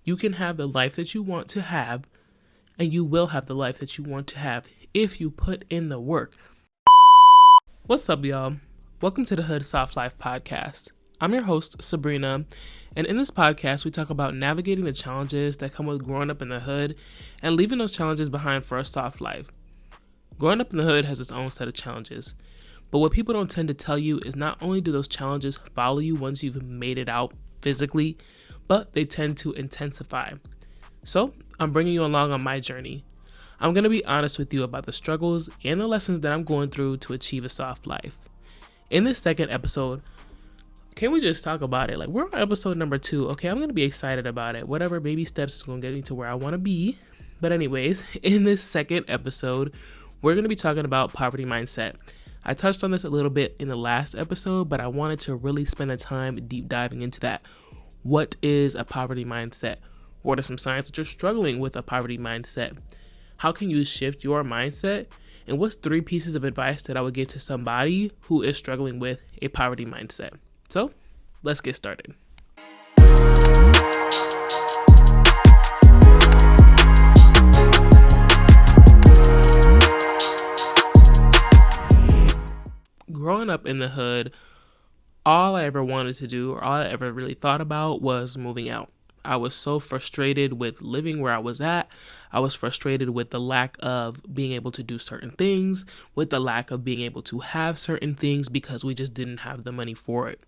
You can have the life that you want to have, and you will have the life that you want to have if you put in the work. What's up, y'all? Welcome to the Hood Soft Life podcast. I'm your host, Sabrina, and in this podcast, we talk about navigating the challenges that come with growing up in the hood and leaving those challenges behind for a soft life. Growing up in the hood has its own set of challenges, but what people don't tend to tell you is not only do those challenges follow you once you've made it out physically, but they tend to intensify. So, I'm bringing you along on my journey. I'm going to be honest with you about the struggles and the lessons that I'm going through to achieve a soft life. In this second episode, can we just talk about it? Like, we're on episode number 2. Okay, I'm going to be excited about it. Whatever baby steps is going to get me to where I want to be. But anyways, in this second episode, we're going to be talking about poverty mindset. I touched on this a little bit in the last episode, but I wanted to really spend the time deep diving into that. What is a poverty mindset? What are some signs that you're struggling with a poverty mindset? How can you shift your mindset? And what's 3 pieces of advice that I would give to somebody who is struggling with a poverty mindset? So, let's get started. Growing up in the hood, all I ever wanted to do, or all I ever really thought about, was moving out. I was so frustrated with living where I was at. I was frustrated with the lack of being able to do certain things, with the lack of being able to have certain things because we just didn't have the money for it.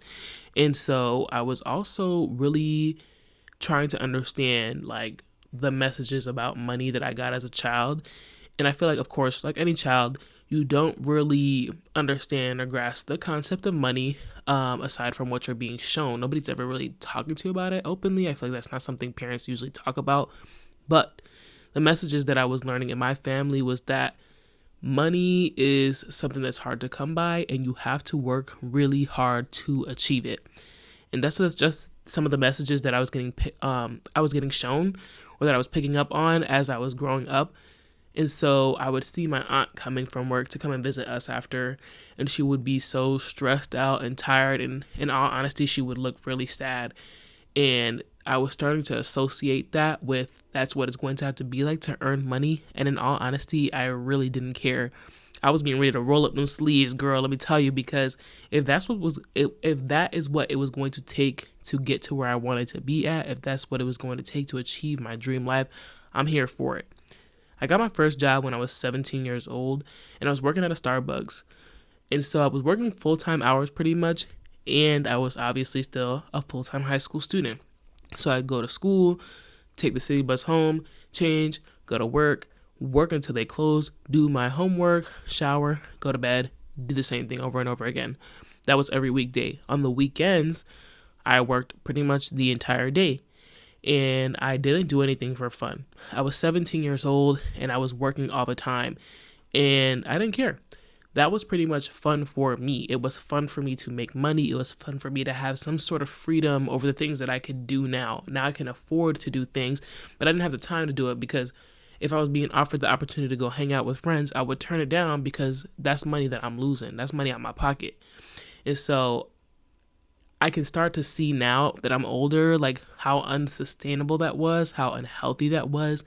And so I was also really trying to understand like the messages about money that I got as a child. And I feel like, of course, like any child, you don't really understand or grasp the concept of money aside from what you're being shown. Nobody's ever really talking to you about it openly. I feel like that's not something parents usually talk about. But the messages that I was learning in my family was that money is something that's hard to come by and you have to work really hard to achieve it. And that's just some of the messages that I was getting shown, or that I was picking up on as I was growing up. And so I would see my aunt coming from work to come and visit us after, and she would be so stressed out and tired. And in all honesty, she would look really sad. And I was starting to associate that with that's what it's going to have to be like to earn money. And in all honesty, I really didn't care. I was getting ready to roll up those sleeves, girl, let me tell you, because if that is what it was going to take to get to where I wanted to be at, if that's what it was going to take to achieve my dream life, I'm here for it. I got my first job when I was 17 years old, and I was working at a Starbucks. And so I was working full-time hours pretty much, and I was obviously still a full-time high school student. So I'd go to school, take the city bus home, change, go to work until they close, do my homework, shower, go to bed, do the same thing over and over again. That was every weekday. On the weekends, I worked pretty much the entire day. And I didn't do anything for fun. I was 17 years old and I was working all the time and I didn't care. That was pretty much fun for me. It was fun for me to make money. It was fun for me to have some sort of freedom over the things that I could do now. Now I can afford to do things, but I didn't have the time to do it because if I was being offered the opportunity to go hang out with friends, I would turn it down because that's money that I'm losing. That's money out of my pocket. And so I can start to see now that I'm older, like how unsustainable that was, how unhealthy that was,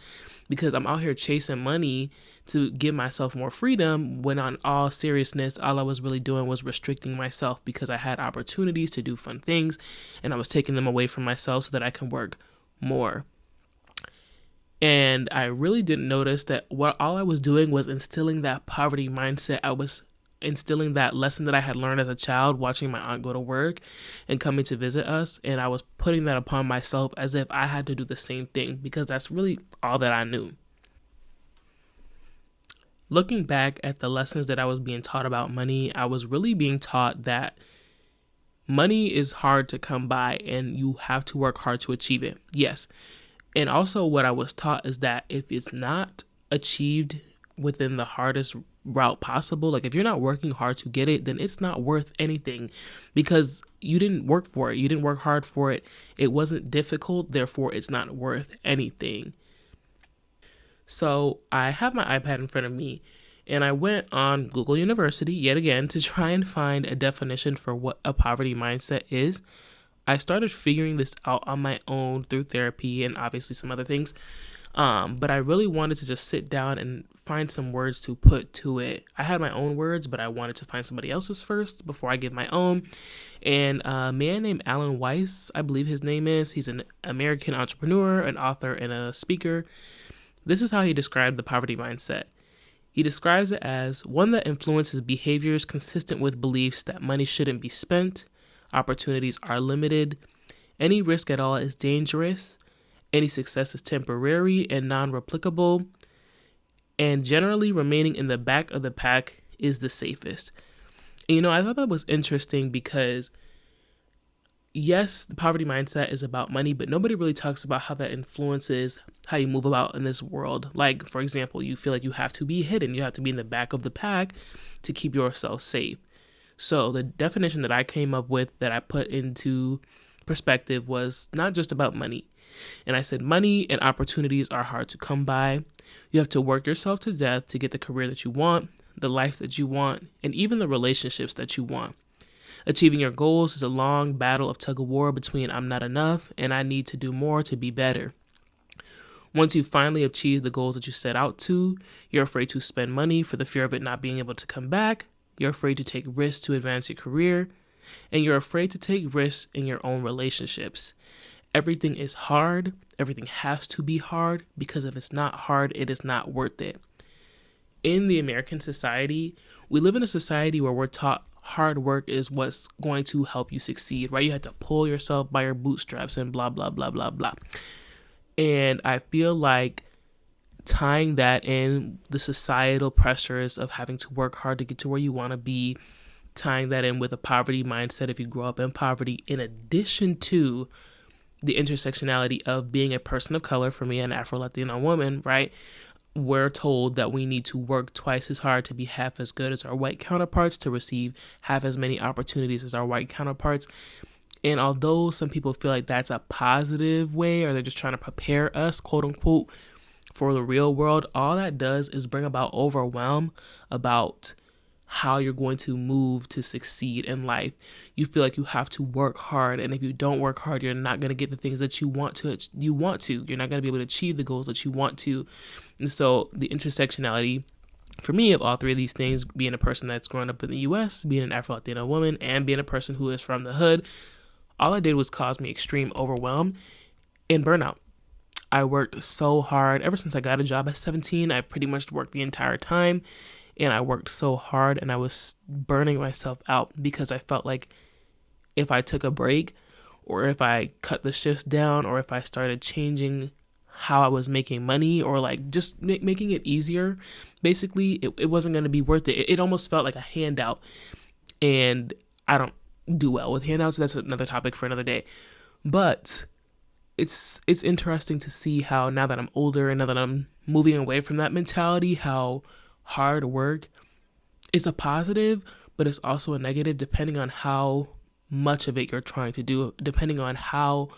because I'm out here chasing money to give myself more freedom when on all seriousness, all I was really doing was restricting myself because I had opportunities to do fun things and I was taking them away from myself so that I can work more. And I really didn't notice that all I was doing was instilling that poverty mindset. I was instilling that lesson that I had learned as a child, watching my aunt go to work and coming to visit us. And I was putting that upon myself as if I had to do the same thing because that's really all that I knew. Looking back at the lessons that I was being taught about money, I was really being taught that money is hard to come by and you have to work hard to achieve it. Yes. And also what I was taught is that if it's not achieved within the hardest route possible, like if you're not working hard to get it, then it's not worth anything because you didn't work for it. You didn't work hard for it. It wasn't difficult. Therefore, it's not worth anything. So I have my iPad in front of me and I went on Google University yet again to try and find a definition for what a poverty mindset is. I started figuring this out on my own through therapy and obviously some other things. But I really wanted to just sit down and find some words to put to it. I had my own words, but I wanted to find somebody else's first before I give my own. And a man named Alan Weiss, I believe his name is, he's an American entrepreneur, an author, and a speaker. This is how he described the poverty mindset. He describes it as one that influences behaviors consistent with beliefs that money shouldn't be spent, opportunities are limited, any risk at all is dangerous, any success is temporary and non-replicable, and generally remaining in the back of the pack is the safest. And, I thought that was interesting because yes, the poverty mindset is about money, but nobody really talks about how that influences how you move about in this world. Like, for example, you feel like you have to be hidden. You have to be in the back of the pack to keep yourself safe. So the definition that I came up with that I put into perspective was not just about money. And I said money and opportunities are hard to come by. You have to work yourself to death to get the career that you want, the life that you want, and even the relationships that you want. Achieving your goals is a long battle of tug of war between I'm not enough and I need to do more to be better. Once you finally achieve the goals that you set out to, you're afraid to spend money for the fear of it not being able to come back. You're afraid to take risks to advance your career, and you're afraid to take risks in your own relationships. Everything is hard. Everything has to be hard because if it's not hard, it is not worth it. In the American society, we live in a society where we're taught hard work is what's going to help you succeed, right? You have to pull yourself by your bootstraps and blah, blah, blah, blah, blah. And I feel like tying that in the societal pressures of having to work hard to get to where you want to be, tying that in with a poverty mindset if you grow up in poverty, in addition to the intersectionality of being a person of color, for me, an Afro-Latino woman, right? We're told that we need to work twice as hard to be half as good as our white counterparts, to receive half as many opportunities as our white counterparts. And although some people feel like that's a positive way, or they're just trying to prepare us, quote unquote, for the real world, all that does is bring about overwhelm about how you're going to move to succeed in life. You feel like you have to work hard, and if you don't work hard, you're not going to get the things that you want to. You're not going to be able to achieve the goals that you want to. And so the intersectionality for me of all three of these things, being a person that's grown up in the US, being an Afro-Latino woman, and being a person who is from the hood, all it did was cause me extreme overwhelm and burnout. I worked so hard. Ever since I got a job at 17, I pretty much worked the entire time. And I worked so hard and I was burning myself out because I felt like if I took a break or if I cut the shifts down or if I started changing how I was making money or like just making it easier, basically it wasn't going to be worth it. It almost felt like a handout, and I don't do well with handouts. That's another topic for another day. But it's interesting to see how now that I'm older and now that I'm moving away from that mentality, how hard work is a positive, but it's also a negative depending on how much of it you're trying to do, depending on how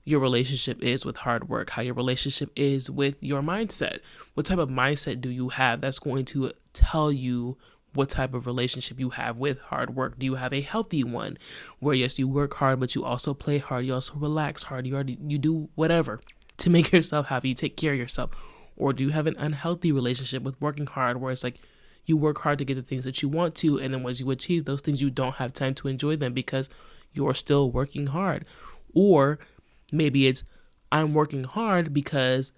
your relationship is with hard work, how your relationship is with your mindset. What type of mindset do you have? That's going to tell you what type of relationship you have with hard work. Do you have a healthy one where, yes, you work hard, but you also play hard, you also relax hard, you do whatever to make yourself happy, you take care of yourself? Or do you have an unhealthy relationship with working hard where it's like you work hard to get the things that you want to, and then once you achieve those things, you don't have time to enjoy them because you're still working hard? Or maybe it's I'm working hard because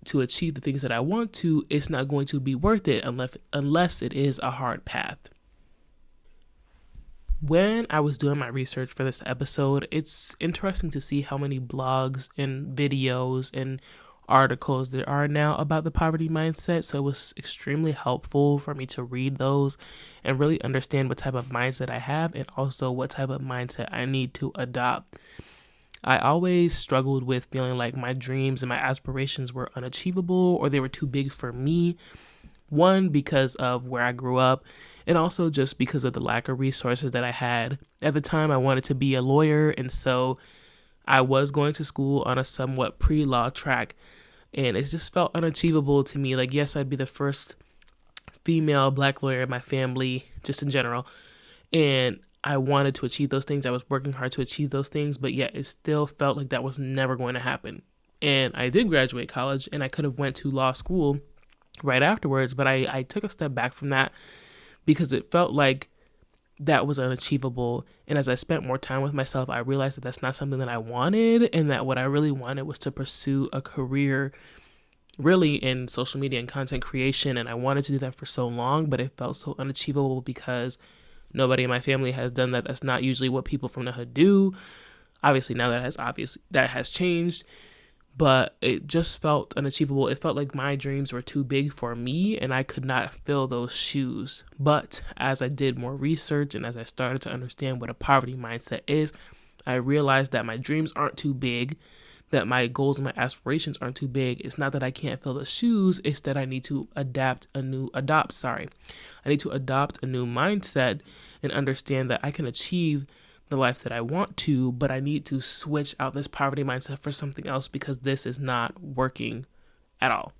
to achieve the things that I want to, it's not going to be worth it unless it is a hard path. When I was doing my research for this episode, it's interesting to see how many blogs and videos and articles there are now about the poverty mindset. So it was extremely helpful for me to read those and really understand what type of mindset I have and also what type of mindset I need to adopt. I always struggled with feeling like my dreams and my aspirations were unachievable or they were too big for me. One, because of where I grew up, and also just because of the lack of resources that I had. At the time, I wanted to be a lawyer, and so I was going to school on a somewhat pre-law track, and it just felt unachievable to me. Like, yes, I'd be the first female Black lawyer in my family, just in general, and I wanted to achieve those things. I was working hard to achieve those things, but yet it still felt like that was never going to happen. And I did graduate college, and I could have went to law school right afterwards, but I took a step back from that because it felt like that was unachievable. And as I spent more time with myself, I realized that that's not something that I wanted, and that what I really wanted was to pursue a career really in social media and content creation. And I wanted to do that for so long, but it felt so unachievable because nobody in my family has done that. That's not usually what people from the hood do. Obviously now that has changed, but it just felt unachievable. It felt like my dreams were too big for me and I could not fill those shoes. But as I did more research and as I started to understand what a poverty mindset is, I realized that my dreams aren't too big, that my goals and my aspirations aren't too big. It's not that I can't fill the shoes, it's that I need to adopt a new mindset and understand that I can achieve the life that I want to, but I need to switch out this poverty mindset for something else because this is not working at all.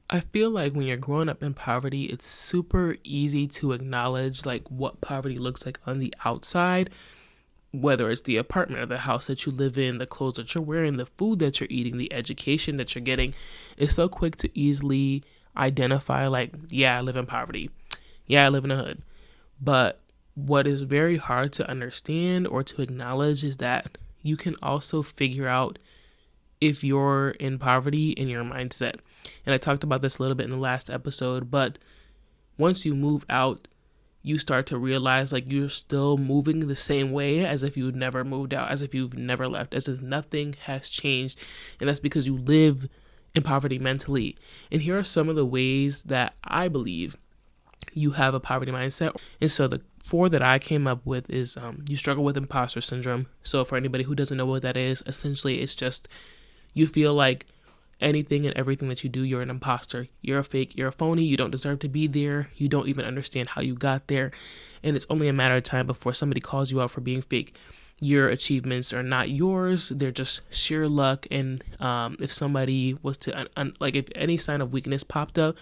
I feel like when you're growing up in poverty, it's super easy to acknowledge like what poverty looks like on the outside, whether it's the apartment or the house that you live in, the clothes that you're wearing, the food that you're eating, the education that you're getting. It's so quick to easily identify like, yeah, I live in poverty. Yeah, I live in a hood. But what is very hard to understand or to acknowledge is that you can also figure out if you're in poverty in your mindset. And I talked about this a little bit in the last episode, but once you move out, you start to realize like you're still moving the same way as if you never moved out, as if you've never left, as if nothing has changed. And that's because you live in poverty mentally. And here are some of the ways that I believe you have a poverty mindset. And so the 4 that I came up with is you struggle with imposter syndrome. So for anybody who doesn't know what that is, essentially it's just you feel like anything and everything that you do, you're an imposter. You're a fake. You're a phony. You don't deserve to be there. You don't even understand how you got there. And it's only a matter of time before somebody calls you out for being fake. Your achievements are not yours. They're just sheer luck. And if somebody was to, if any sign of weakness popped up,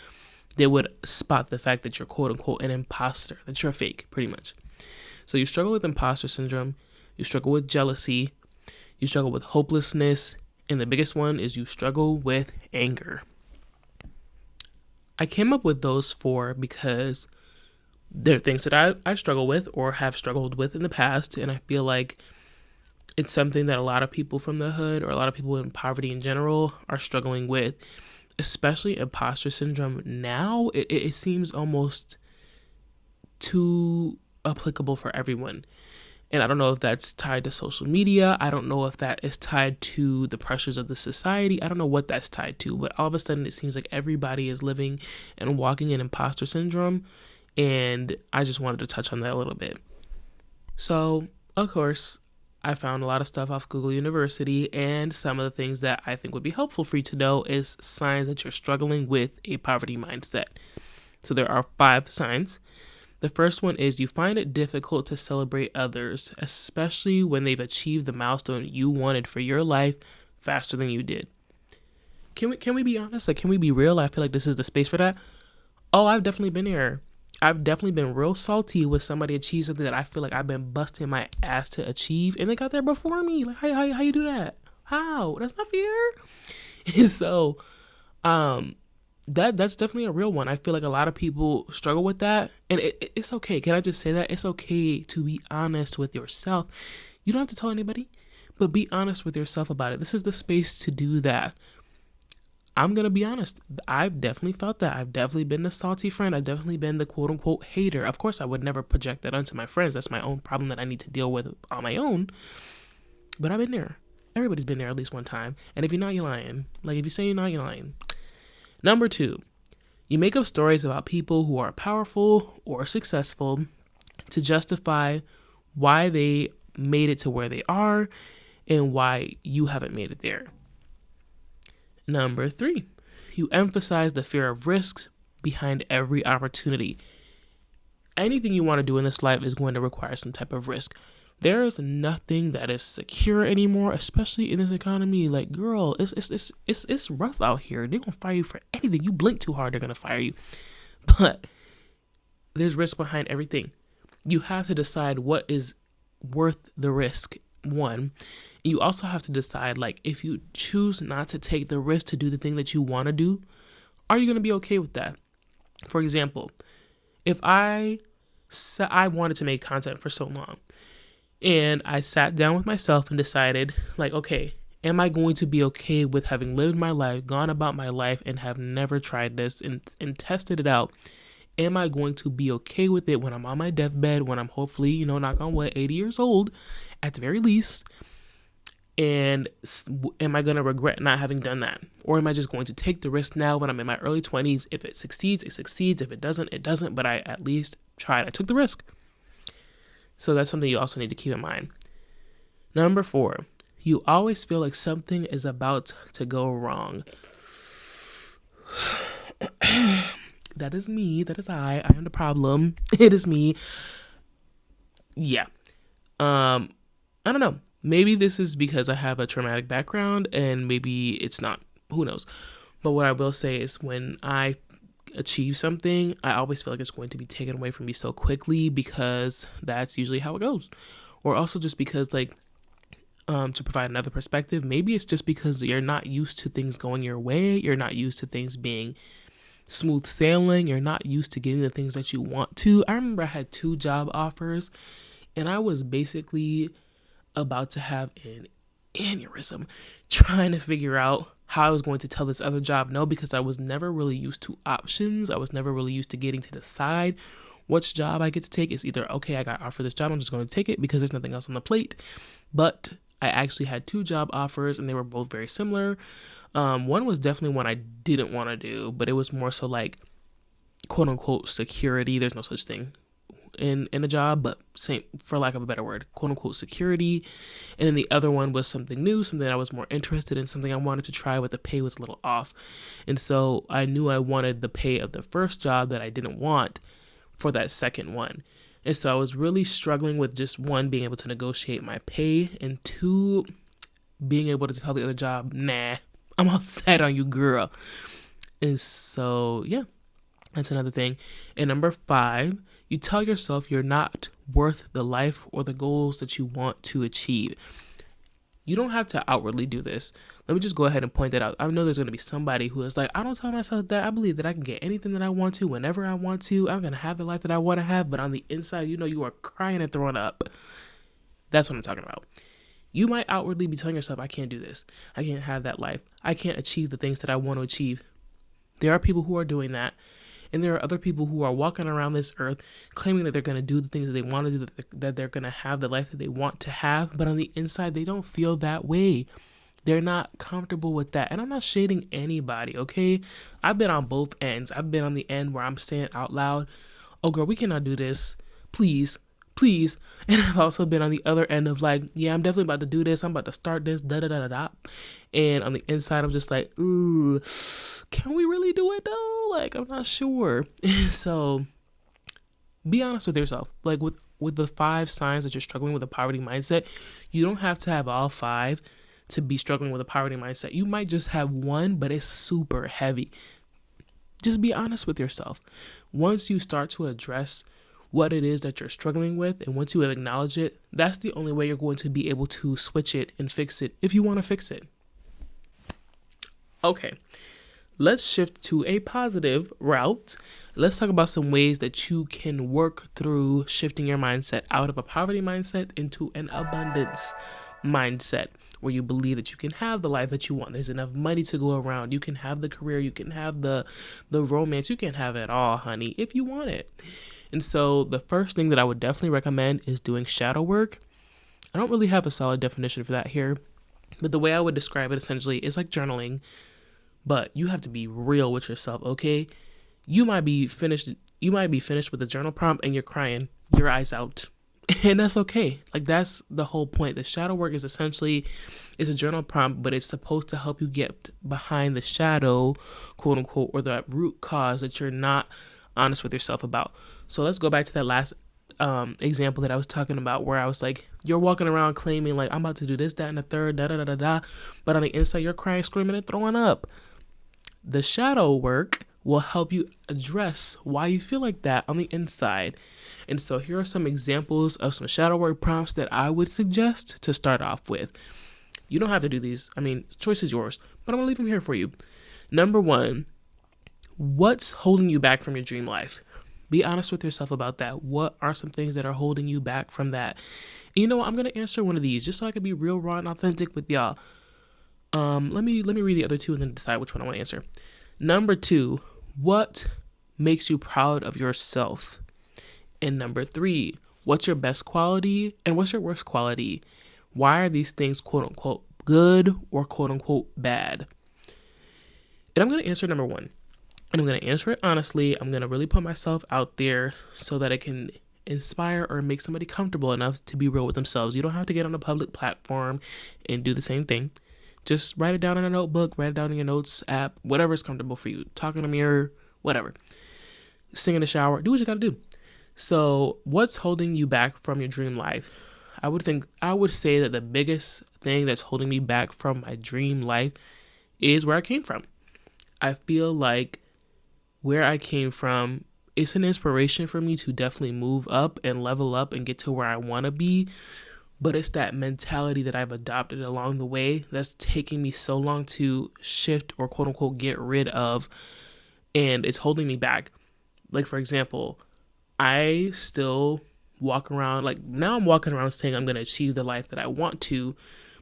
they would spot the fact that you're quote unquote an imposter, that you're fake, pretty much. So you struggle with imposter syndrome. You struggle with jealousy. You struggle with hopelessness. And the biggest one is you struggle with anger. I came up with those 4 because they're things that I struggle with or have struggled with in the past. And I feel like it's something that a lot of people from the hood or a lot of people in poverty in general are struggling with, especially imposter syndrome. Now it seems almost too applicable for everyone. And I don't know if that's tied to social media. I don't know if that is tied to the pressures of the society. I don't know what that's tied to, but all of a sudden it seems like everybody is living and walking in imposter syndrome. And I just wanted to touch on that a little bit. So, of course, I found a lot of stuff off Google University, and some of the things that I think would be helpful for you to know is signs that you're struggling with a poverty mindset. So there are 5 signs. The first one is you find it difficult to celebrate others, especially when they've achieved the milestone you wanted for your life faster than you did. Can we be honest? Like, can we be real? I feel like this is the space for that. Oh, I've definitely been there. I've definitely been real salty with somebody achieve something that I feel like I've been busting my ass to achieve, and they got there before me. Like, how you do that? How? That's not fair. And so, that's definitely a real one. I feel like a lot of people struggle with that, and it's okay. Can I just say that? It's okay to be honest with yourself. You don't have to tell anybody, but be honest with yourself about it. This is the space to do that. I'm going to be honest. I've definitely felt that. I've definitely been the salty friend. I've definitely been the quote unquote hater. Of course, I would never project that onto my friends. That's my own problem that I need to deal with on my own. But I've been there. Everybody's been there at least one time. And if you're not, you're lying. Like, if you say you're not, you're lying. Number 2, you make up stories about people who are powerful or successful to justify why they made it to where they are and why you haven't made it there. Number 3, you emphasize the fear of risks behind every opportunity. Anything you want to do in this life is going to require some type of risk. There is nothing that is secure anymore, especially in this economy. Like, girl, it's rough out here. They're gonna fire you for anything. You blink too hard, they're gonna fire you. But There's risk behind everything. You have to decide what is worth the risk. One, you also have to decide, like, if you choose not to take the risk to do the thing that you want to do, are you going to be okay with that? For example, if I wanted to make content for so long, and I sat down with myself and decided, like, okay, am I going to be okay with having lived my life, gone about my life, and have never tried this and tested it out? Am I going to be okay with it when I'm on my deathbed, when I'm hopefully, knock on wood, 80 years old at the very least? And am I going to regret not having done that? Or am I just going to take the risk now when I'm in my early 20s? If it succeeds, it succeeds. If it doesn't, it doesn't. But I at least tried. I took the risk. So that's something you also need to keep in mind. Number 4, you always feel like something is about to go wrong. That is me. That is I. I am the problem. It is me. Yeah. I don't know. Maybe this is because I have a traumatic background and maybe it's not. Who knows? But what I will say is when I achieve something, I always feel like it's going to be taken away from me so quickly because that's usually how it goes. Or also just because, like, to provide another perspective, maybe it's just because you're not used to things going your way. You're not used to things being smooth sailing. You're not used to getting the things that you want to. I remember I had 2 job offers and I was basically about to have an aneurysm trying to figure out how I was going to tell this other job no, because I was never really used to options. I was never really used to getting to decide which job I get to take. It's either, okay, I got offered this job, I'm just going to take it because there's nothing else on the plate. But I actually had 2 job offers and they were both very similar. One was definitely one I didn't want to do, but it was more so like, quote unquote, security. There's no such thing in a job, but same, for lack of a better word, quote unquote, security. And then the other one was something new, something I was more interested in, something I wanted to try, but the pay was a little off. And so I knew I wanted the pay of the first job that I didn't want for that second one. And so I was really struggling with just, 1, being able to negotiate my pay, and 2, being able to tell the other job, nah, I'm all set on you, girl. And so, yeah, that's another thing. And number 5, you tell yourself you're not worth the life or the goals that you want to achieve. You don't have to outwardly do this. Let me just go ahead and point that out. I know there's going to be somebody who is like, I don't tell myself that. I believe that I can get anything that I want to whenever I want to. I'm going to have the life that I want to have. But on the inside, you are crying and throwing up. That's what I'm talking about. You might outwardly be telling yourself, I can't do this. I can't have that life. I can't achieve the things that I want to achieve. There are people who are doing that. And there are other people who are walking around this earth claiming that they're going to do the things that they want to do, that they're going to have the life that they want to have. But on the inside, they don't feel that way. They're not comfortable with that. And I'm not shading anybody, okay? I've been on both ends. I've been on the end where I'm saying out loud, oh, girl, we cannot do this. Please. And I've also been on the other end of like, yeah, I'm definitely about to do this. I'm about to start this, da-da-da-da-da. And on the inside, I'm just like, ooh, can we really do it though? Like, I'm not sure. So be honest with yourself. Like with the 5 signs that you're struggling with a poverty mindset, you don't have to have all 5 to be struggling with a poverty mindset. You might just have 1, but it's super heavy. Just be honest with yourself. Once you start to address what it is that you're struggling with, and once you have acknowledged it, that's the only way you're going to be able to switch it and fix it if you want to fix it. Okay, let's shift to a positive route. Let's talk about some ways that you can work through shifting your mindset out of a poverty mindset into an abundance mindset, where you believe that you can have the life that you want. There's enough money to go around. You can have the career. You can have the romance. You can have it all, honey, if you want it. And so the first thing that I would definitely recommend is doing shadow work. I don't really have a solid definition for that here, but the way I would describe it essentially is like journaling, but you have to be real with yourself, okay? You might be finished with a journal prompt and you're crying, your eyes out. And that's okay. Like, that's the whole point. The shadow work is essentially, it's a journal prompt, but it's supposed to help you get behind the shadow, quote unquote, or the root cause that you're not honest with yourself about. So let's go back to that last example that I was talking about, where I was like, you're walking around claiming like, I'm about to do this, that, and the third, da da da da da, but on the inside you're crying, screaming, and throwing up. The shadow work will help you address why you feel like that on the inside. And so here are some examples of some shadow work prompts that I would suggest to start off with. You don't have to do these. I mean, choice is yours, but I'm gonna leave them here for you. Number one, what's holding you back from your dream life? Be honest with yourself about that. What are some things that are holding you back from that? And you know what? I'm gonna answer one of these just so I can be real, raw, and authentic with y'all. Let me read the other two and then decide which one I want to answer. Number two, what makes you proud of yourself? And number three, what's your best quality and what's your worst quality? Why are these things quote unquote good or quote unquote bad? And I'm going to answer number one. And I'm going to answer it honestly. I'm going to really put myself out there so that it can inspire or make somebody comfortable enough to be real with themselves. You don't have to get on a public platform and do the same thing. Just write it down in a notebook, write it down in your notes app, whatever is comfortable for you. Talk in a mirror, whatever. Sing in the shower, do what you got to do. So what's holding you back from your dream life? I would say that the biggest thing that's holding me back from my dream life is where I came from. I feel like where I came from, it's an inspiration for me to definitely move up and level up and get to where I want to be. But it's that mentality that I've adopted along the way that's taking me so long to shift or quote unquote get rid of. And it's holding me back. Like, for example, I still walk around, like now I'm walking around saying I'm going to achieve the life that I want to.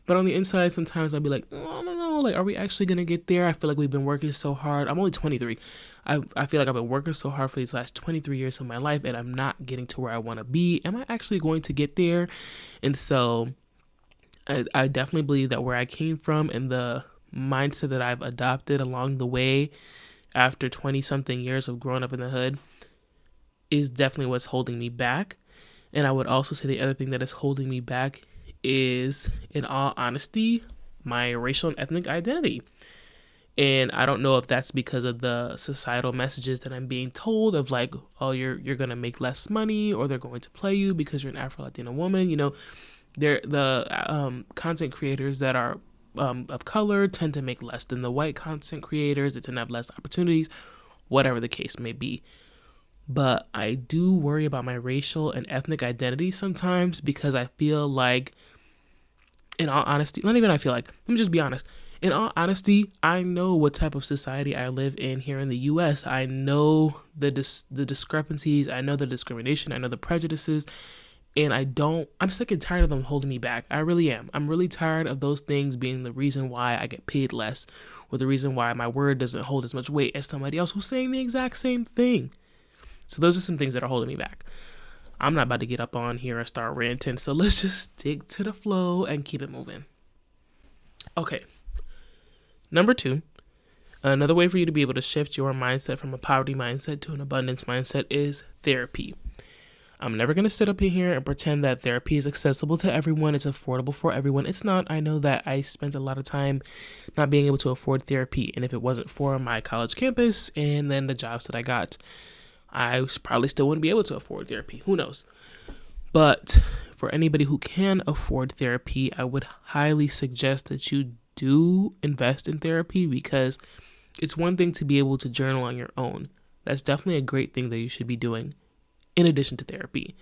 But on the inside, sometimes I'll be like, oh, I don't know, like, are we actually going to get there? I feel like we've been working so hard. I'm only 23. I feel like I've been working so hard for these last 23 years of my life and I'm not getting to where I want to be. Am I actually going to get there? And so I definitely believe that where I came from and the mindset that I've adopted along the way after 20 something years of growing up in the hood is definitely what's holding me back. And I would also say the other thing that is holding me back is, in all honesty, my racial and ethnic identity. And I don't know if that's because of the societal messages that I'm being told of like, oh, you're going to make less money or they're going to play you because you're an Afro-Latina woman. You know, the content creators that are of color tend to make less than the white content creators. They tend to have less opportunities, whatever the case may be. But I do worry about my racial and ethnic identity sometimes because I feel like, in all honesty, not even I feel like, let me just be honest. In all honesty, I know what type of society I live in here in the U.S. I know the discrepancies. I know the discrimination. I know the prejudices. And I'm sick and tired of them holding me back. I really am. I'm really tired of those things being the reason why I get paid less or the reason why my word doesn't hold as much weight as somebody else who's saying the exact same thing. So those are some things that are holding me back. I'm not about to get up on here and start ranting. So let's just stick to the flow and keep it moving. Okay. Number two, another way for you to be able to shift your mindset from a poverty mindset to an abundance mindset is therapy. I'm never going to sit up in here and pretend that therapy is accessible to everyone. It's affordable for everyone. It's not. I know that I spent a lot of time not being able to afford therapy. And if it wasn't for my college campus and then the jobs that I got, I probably still wouldn't be able to afford therapy. Who knows? But for anybody who can afford therapy, I would highly suggest that you do invest in therapy because it's one thing to be able to journal on your own. That's definitely a great thing that you should be doing in addition to therapy.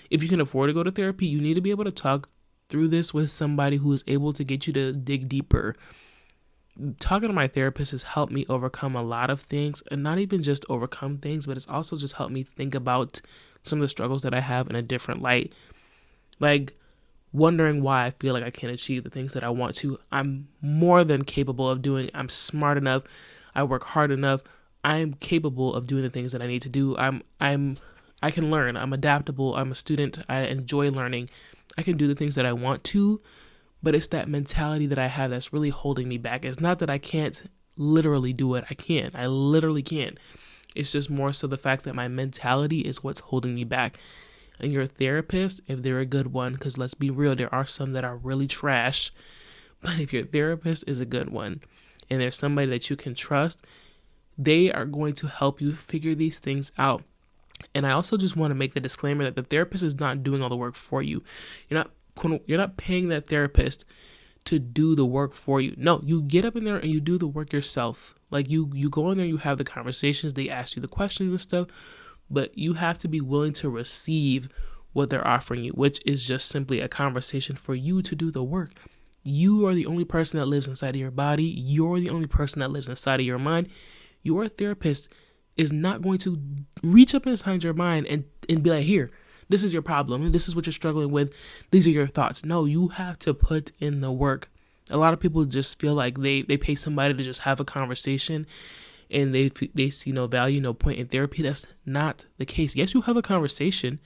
If you can afford to go to therapy, you need to be able to talk through this with somebody who is able to get you to dig deeper. Talking to my therapist has helped me overcome a lot of things, and not even just overcome things, but it's also just helped me think about some of the struggles that I have in a different light. Like wondering why I feel like I can't achieve the things that I want to. I'm more than capable of doing. I'm smart enough. I work hard enough. I'm capable of doing the things that I need to do. I can learn. I'm adaptable. I'm a student. I enjoy learning. I can do the things that I want to, but it's that mentality that I have that's really holding me back. It's not that I can't literally do it. I can. I literally can. It's just more so the fact that my mentality is what's holding me back. And your therapist, if they're a good one, because let's be real, there are some that are really trash. But if your therapist is a good one and there's somebody that you can trust, they are going to help you figure these things out. And I also just want to make the disclaimer that the therapist is not doing all the work for you. You're not paying that therapist to do the work for you. No, you get up in there and you do the work yourself. Like you go in there, you have the conversations, they ask you the questions and stuff, but you have to be willing to receive what they're offering you, which is just simply a conversation for you to do the work. You are the only person that lives inside of your body. You're the only person that lives inside of your mind. Your therapist is not going to reach up inside your mind and be like, here, this is your problem, and this is what you're struggling with. These are your thoughts. No, you have to put in the work. A lot of people just feel like they pay somebody to just have a conversation, and they see no value, no point in therapy. That's not the case. Yes, you have a conversation,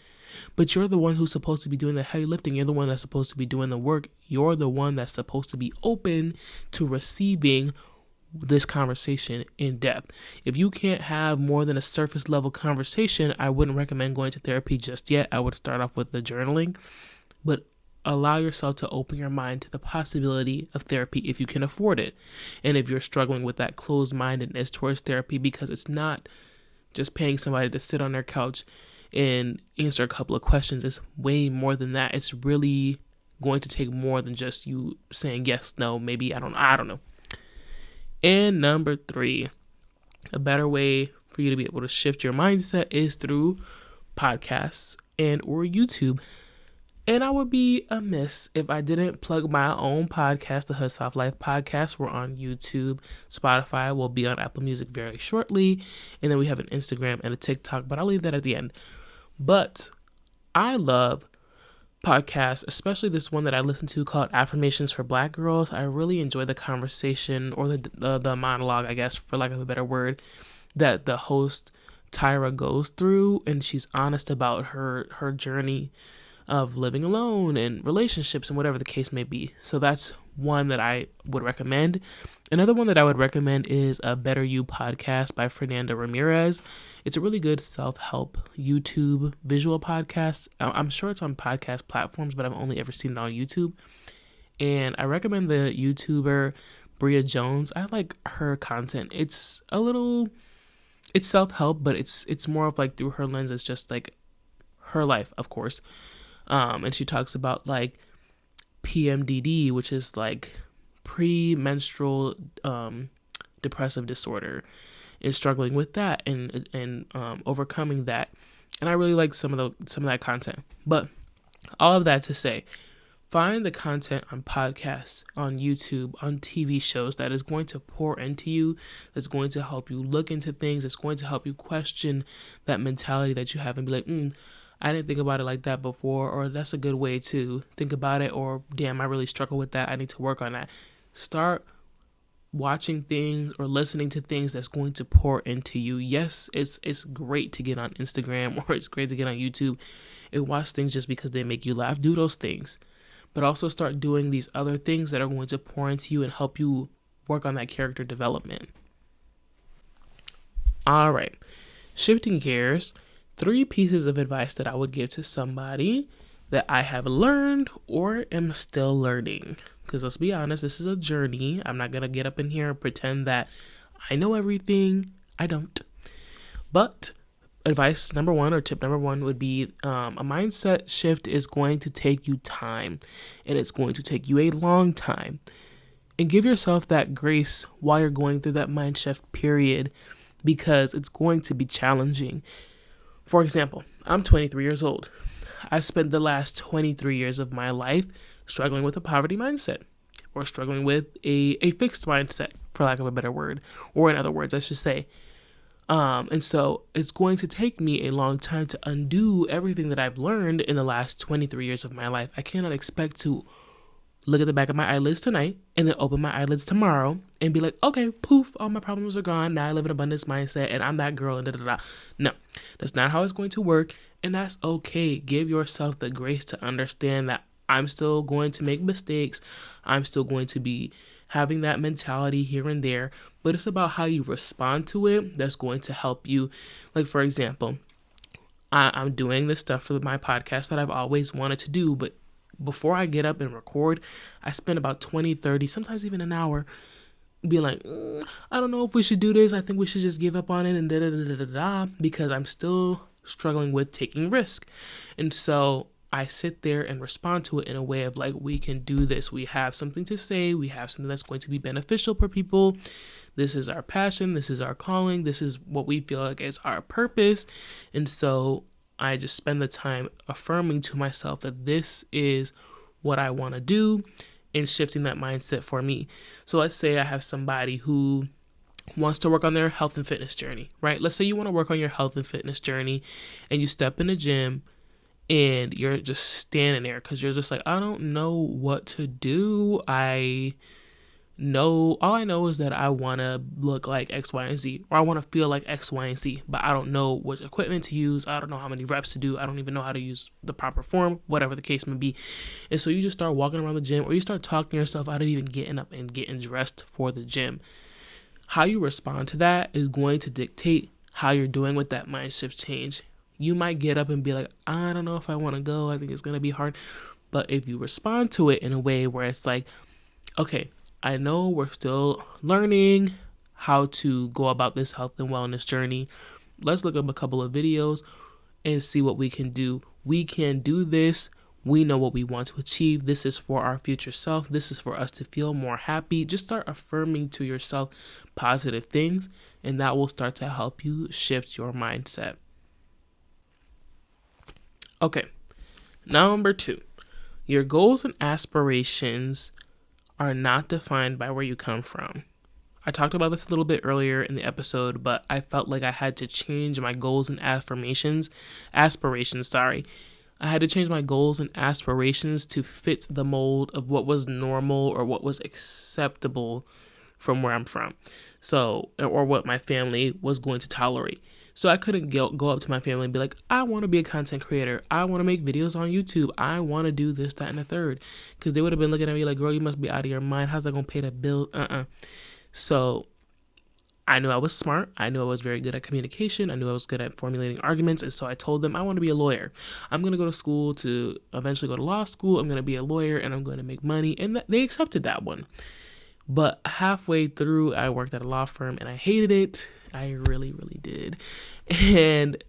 but you're the one who's supposed to be doing the heavy lifting. You're the one that's supposed to be doing the work. You're the one that's supposed to be open to receiving this conversation in depth. If you can't have more than a surface level conversation, I wouldn't recommend going to therapy just yet. I would start off with the journaling, but allow yourself to open your mind to the possibility of therapy if you can afford it. And if you're struggling with that closed-mindedness towards therapy, because it's not just paying somebody to sit on their couch and answer a couple of questions, it's way more than that. It's really going to take more than just you saying yes, no, maybe, I don't know. And number 3, a better way for you to be able to shift your mindset is through podcasts and or YouTube. And I would be amiss if I didn't plug my own podcast, the Hood Soft Life podcast. We're on YouTube, Spotify. We'll be on Apple Music very shortly. And then we have an Instagram and a TikTok, but I'll leave that at the end. But I love podcasts, especially this one that I listen to called Affirmations for Black Girls. I really enjoy the conversation or the monologue, I guess, for lack of a better word, that the host Tyra goes through, and she's honest about her journey of living alone and relationships and whatever the case may be. So that's one that I would recommend. Another one that I would recommend is a Better You podcast by Fernanda Ramirez. It's a really good self-help YouTube visual podcast. I'm sure it's on podcast platforms, but I've only ever seen it on YouTube. And I recommend the YouTuber Bria Jones. I like her content. It's self-help, but it's more of like through her lens. It's just like her life, of course. And she talks about like PMDD, which is like premenstrual depressive disorder, and struggling with that and overcoming that. And I really like some of that content. But all of that to say, find the content on podcasts, on YouTube, on TV shows that is going to pour into you, that's going to help you look into things, that's going to help you question that mentality that you have and be like, I didn't think about it like that before, or that's a good way to think about it, or damn, I really struggle with that. I need to work on that. Start watching things or listening to things that's going to pour into you. Yes, it's great to get on Instagram or it's great to get on YouTube and watch things just because they make you laugh. Do those things, but also start doing these other things that are going to pour into you and help you work on that character development. All right, shifting gears. 3 pieces of advice that I would give to somebody that I have learned or am still learning. Because let's be honest, this is a journey. I'm not going to get up in here and pretend that I know everything. I don't. But advice number 1 or tip number 1 would be a mindset shift is going to take you time, and it's going to take you a long time. And give yourself that grace while you're going through that mind shift period, because it's going to be challenging. For example, I'm 23 years old. I spent the last 23 years of my life struggling with a poverty mindset, or struggling with a fixed mindset, for lack of a better word, or in other words, I should say. And so it's going to take me a long time to undo everything that I've learned in the last 23 years of my life. I cannot expect to look at the back of my eyelids tonight and then open my eyelids tomorrow and be like, okay, poof, all my problems are gone. Now I live in abundance mindset and I'm that girl and da-da-da. No, that's not how it's going to work. And that's okay. Give yourself the grace to understand that I'm still going to make mistakes. I'm still going to be having that mentality here and there, but it's about how you respond to it that's going to help you. Like, for example, I'm doing this stuff for my podcast that I've always wanted to do, but before I get up and record, I spend about 20, 30, sometimes even an hour being like, I don't know if we should do this. I think we should just give up on it and because I'm still struggling with taking risk. And so I sit there and respond to it in a way of like, we can do this. We have something to say. We have something that's going to be beneficial for people. This is our passion. This is our calling. This is what we feel like is our purpose. And so I just spend the time affirming to myself that this is what I want to do and shifting that mindset for me. So let's say I have somebody who wants to work on their health and fitness journey, right? Let's say you want to work on your health and fitness journey and you step in the gym and you're just standing there because you're just like, I don't know what to do. All I know is that I want to look like X, Y, and Z, or I want to feel like X, Y, and Z, but I don't know which equipment to use. I don't know how many reps to do. I don't even know how to use the proper form, whatever the case may be. And so you just start walking around the gym, or you start talking yourself out of even getting up and getting dressed for the gym. How you respond to that is going to dictate how you're doing with that mind shift change. You might get up and be like, I don't know if I want to go. I think it's going to be hard. But if you respond to it in a way where it's like, okay, I know we're still learning how to go about this health and wellness journey. Let's look up a couple of videos and see what we can do. We can do this. We know what we want to achieve. This is for our future self. This is for us to feel more happy. Just start affirming to yourself positive things, and that will start to help you shift your mindset. Okay, number 2, your goals and aspirations are not defined by where you come from. I talked about this a little bit earlier in the episode, but I felt like I had to change my goals and aspirations. I had to change my goals and aspirations to fit the mold of what was normal or what was acceptable from where I'm from. So, or what my family was going to tolerate. So I couldn't go up to my family and be like, I want to be a content creator. I want to make videos on YouTube. I want to do this, that, and the third. Because they would have been looking at me like, girl, you must be out of your mind. How's that going to pay the bill? So I knew I was smart. I knew I was very good at communication. I knew I was good at formulating arguments. And so I told them I want to be a lawyer. I'm going to go to school to eventually go to law school. I'm going to be a lawyer and I'm going to make money. And they accepted that one. But halfway through, I worked at a law firm and I hated it. I really, really did. And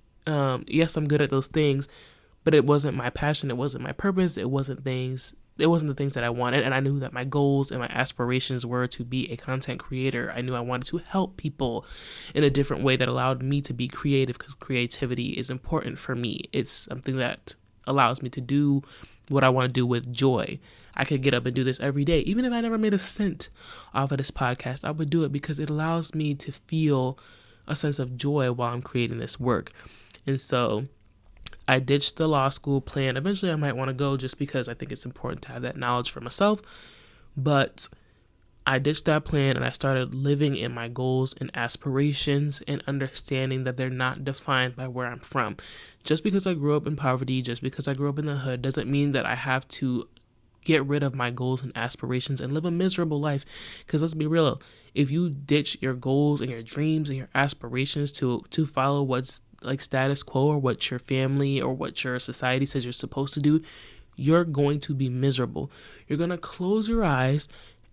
yes, I'm good at those things, but it wasn't my passion. It wasn't my purpose. It wasn't the things that I wanted. And I knew that my goals and my aspirations were to be a content creator. I knew I wanted to help people in a different way that allowed me to be creative, because creativity is important for me. It's something that allows me to do what I want to do with joy. I could get up and do this every day. Even if I never made a cent off of this podcast, I would do it because it allows me to feel a sense of joy while I'm creating this work. And so I ditched the law school plan. Eventually I might want to go just because I think it's important to have that knowledge for myself. But I ditched that plan and I started living in my goals and aspirations and understanding that they're not defined by where I'm from. Just because I grew up in poverty, just because I grew up in the hood, doesn't mean that I have to get rid of my goals and aspirations and live a miserable life. Because let's be real, if you ditch your goals and your dreams and your aspirations to follow what's like status quo or what your family or what your society says you're supposed to do, you're going to be miserable. You're going to close your eyes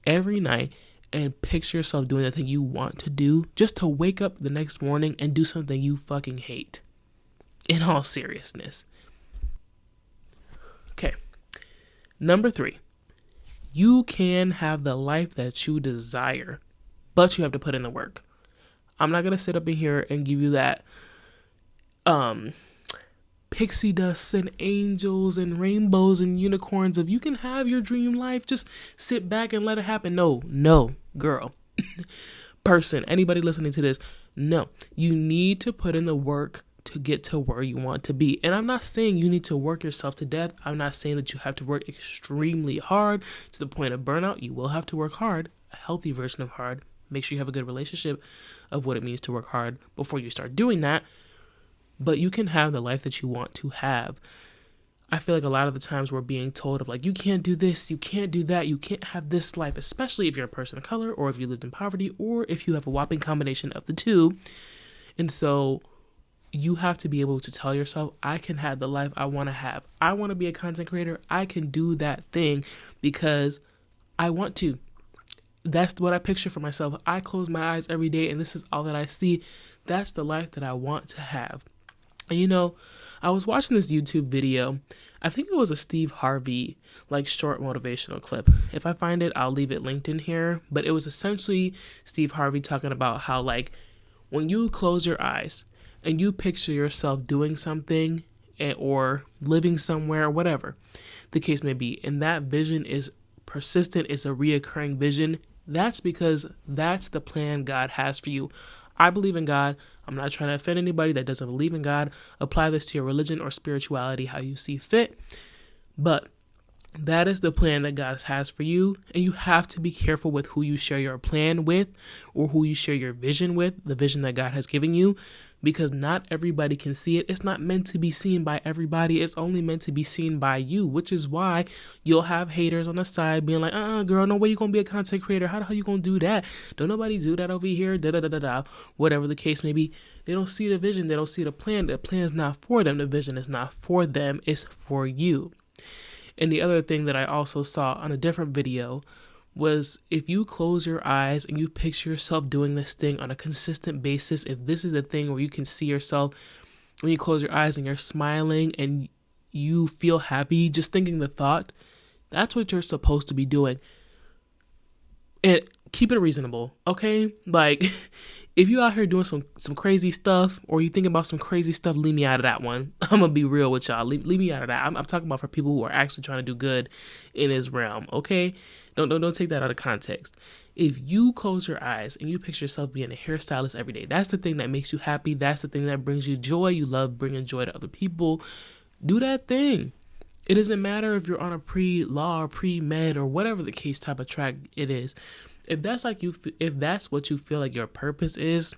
every night and picture yourself doing the thing you want to do just to wake up the next morning and do something you fucking hate. In all seriousness. Okay. Number 3, you can have the life that you desire, but you have to put in the work. I'm not going to sit up in here and give you that pixie dust and angels and rainbows and unicorns of you can have your dream life, just sit back and let it happen. No, girl, person, anybody listening to this, no, you need to put in the work to get to where you want to be. And I'm not saying you need to work yourself to death. I'm not saying that you have to work extremely hard to the point of burnout. You will have to work hard, a healthy version of hard. Make sure you have a good relationship of what it means to work hard before you start doing that. But you can have the life that you want to have. I feel like a lot of the times we're being told of like, you can't do this, you can't do that, you can't have this life, especially if you're a person of color or if you lived in poverty or if you have a whopping combination of the two. And so you have to be able to tell yourself, I can have the life I want to have. I want to be a content creator. I can do that thing because I want to. That's what I picture for myself. I close my eyes every day and this is all that I see. That's the life that I want to have. And I was watching this YouTube video. I think it was a Steve Harvey, short motivational clip. If I find it, I'll leave it linked in here. But it was essentially Steve Harvey talking about how, when you close your eyes and you picture yourself doing something or living somewhere, whatever the case may be, and that vision is persistent, it's a reoccurring vision, that's because that's the plan God has for you. I believe in God. I'm not trying to offend anybody that doesn't believe in God. Apply this to your religion or spirituality how you see fit. But that is the plan that God has for you. And you have to be careful with who you share your plan with or who you share your vision with, the vision that God has given you, because not everybody can see it. It's not meant to be seen by everybody. It's only meant to be seen by you, which is why you'll have haters on the side being like, girl, no way you gonna be a content creator. How the hell you gonna do that? Don't nobody do that over here. Whatever the case may be. They don't see the vision. They don't see the plan. The plan is not for them. The vision is not for them. It's for you. And the other thing that I also saw on a different video was if you close your eyes and you picture yourself doing this thing on a consistent basis, if this is a thing where you can see yourself when you close your eyes and you're smiling and you feel happy, just thinking the thought, that's what you're supposed to be doing. And keep it reasonable, okay? If you out here doing some crazy stuff or you think about some crazy stuff, leave me out of that one. I'm going to be real with y'all. Leave me out of that. I'm talking about for people who are actually trying to do good in this realm, okay? Don't take that out of context. If you close your eyes and you picture yourself being a hairstylist every day, that's the thing that makes you happy. That's the thing that brings you joy. You love bringing joy to other people. Do that thing. It doesn't matter if you're on a pre-law or pre-med or whatever the case type of track it is. If that's what you feel like your purpose is,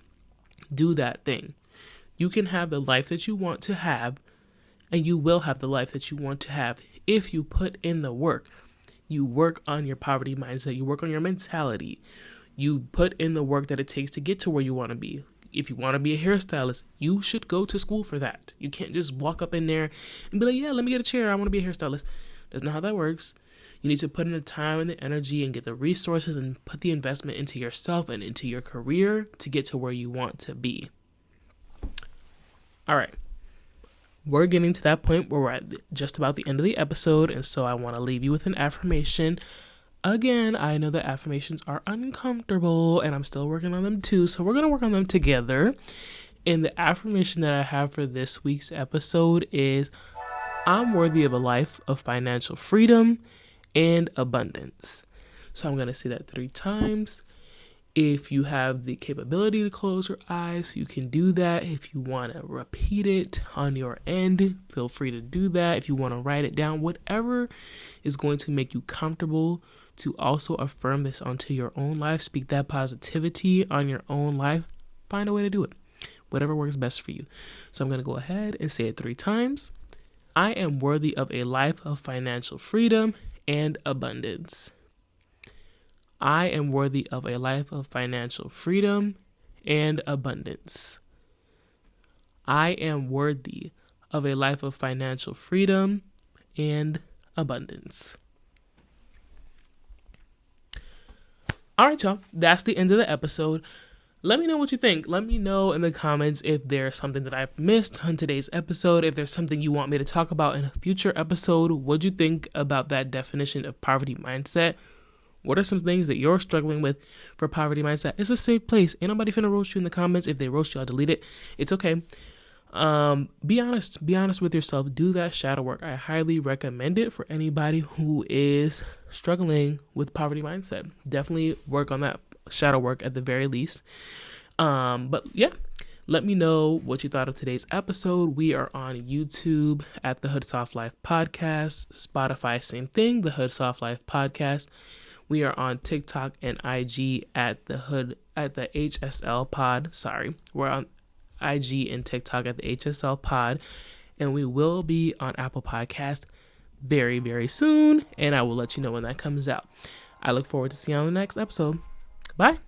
do that thing. You can have the life that you want to have, and you will have the life that you want to have if you put in the work. You work on your poverty mindset. You work on your mentality. You put in the work that it takes to get to where you want to be. If you want to be a hairstylist, you should go to school for that. You can't just walk up in there and be like, yeah, let me get a chair. I want to be a hairstylist. That's not how that works. You need to put in the time and the energy and get the resources and put the investment into yourself and into your career to get to where you want to be. All right. We're getting to that point where we're at just about the end of the episode, and so I want to leave you with an affirmation. Again, I know that affirmations are uncomfortable, and I'm still working on them too, so we're going to work on them together. And the affirmation that I have for this week's episode is, I'm worthy of a life of financial freedom and abundance. So I'm going to say that 3 times. If you have the capability to close your eyes, you can do that. If you want to repeat it on your end, feel free to do that. If you want to write it down, whatever is going to make you comfortable to also affirm this onto your own life, speak that positivity on your own life, find a way to do it. Whatever works best for you. So I'm going to go ahead and say it 3 times. I am worthy of a life of financial freedom and abundance. I am worthy of a life of financial freedom and abundance. I am worthy of a life of financial freedom and abundance. All right, y'all. That's the end of the episode. Let me know what you think. Let me know in the comments if there's something that I've missed on today's episode. If there's something you want me to talk about in a future episode, what'd you think about that definition of poverty mindset? What are some things that you're struggling with for poverty mindset? It's a safe place. Ain't nobody finna roast you in the comments. If they roast you, I'll delete it. It's okay. Be honest. Be honest with yourself. Do that shadow work. I highly recommend it for anybody who is struggling with poverty mindset. Definitely work on that shadow work at the very least. But yeah, let me know what you thought of today's episode. We are on YouTube at the Hood Soft Life Podcast. Spotify, same thing, the Hood Soft Life Podcast. We are on TikTok and IG at the HSL Pod. We're on IG and TikTok at the HSL Pod. And we will be on Apple Podcast very, very soon. And I will let you know when that comes out. I look forward to seeing you on the next episode. Bye.